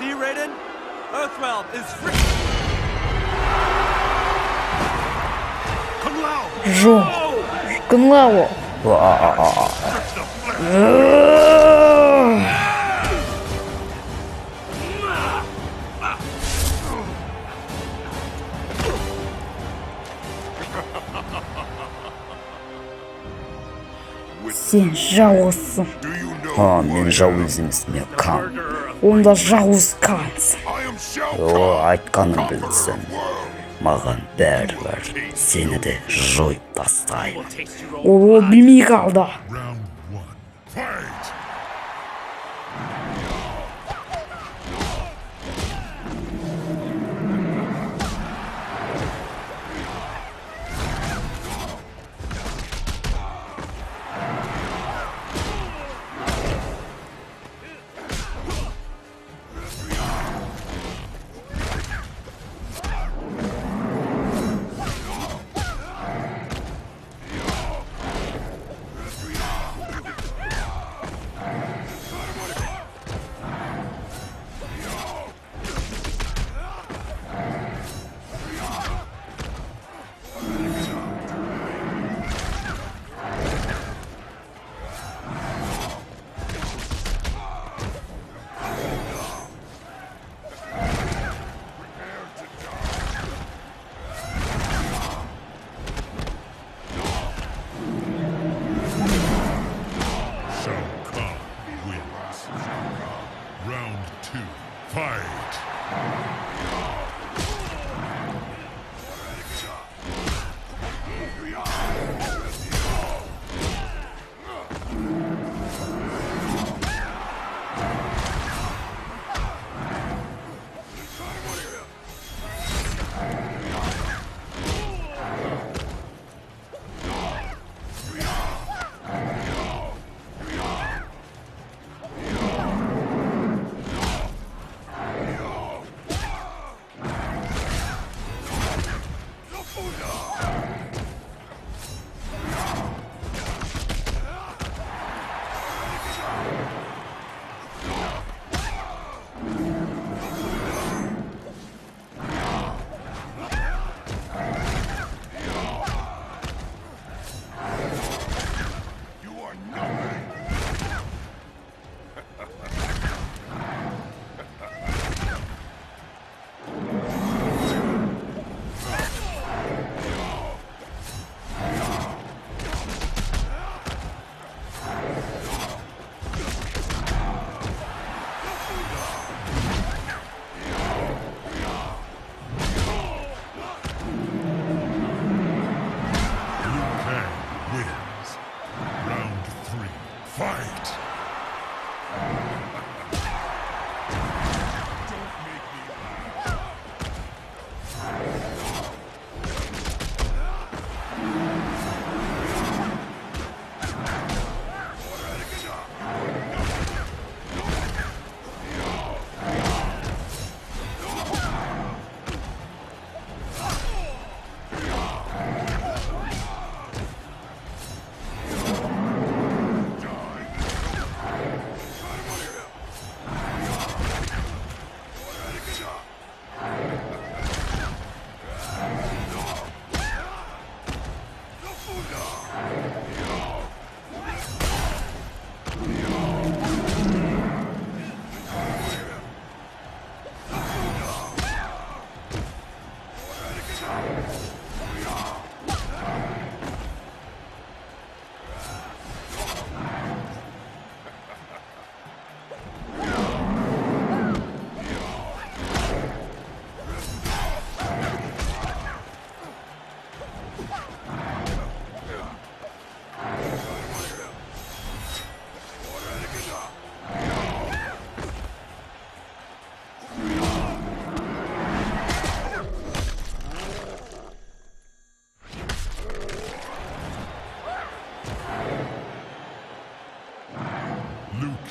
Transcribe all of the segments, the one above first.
See, Raiden? Earthrealm is free. Kung Lao! Жо. Кунлау. Сен жауызсың. Мен жауыз емесмін, кан. Онда жауыз қансың. Айтқаным білсін. Маған бәрібір сені де жойып тастаймын. Ол білмей қалды. Round one. Fight! Wins. Round two. Fight! Wins. Round three. Fight!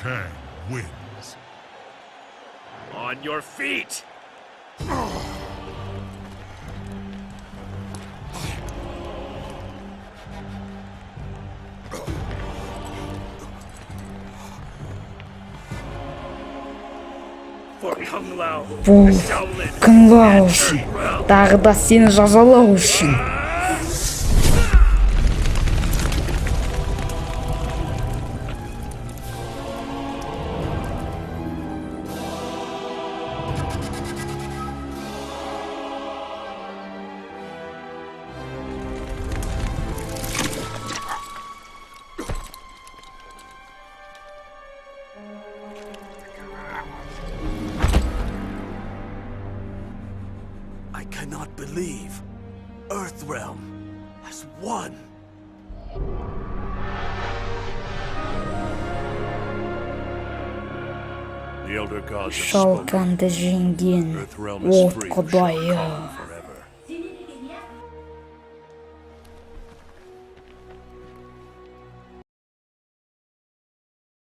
Kang wins. On your feet! For Kung Lao, Bu the Shaolin, Kınlao үшін. Тағы да сені жазалау үшін. I cannot believe Earthrealm has won. The Elder Gods have spoken. Шалканды жеңген от құдайы.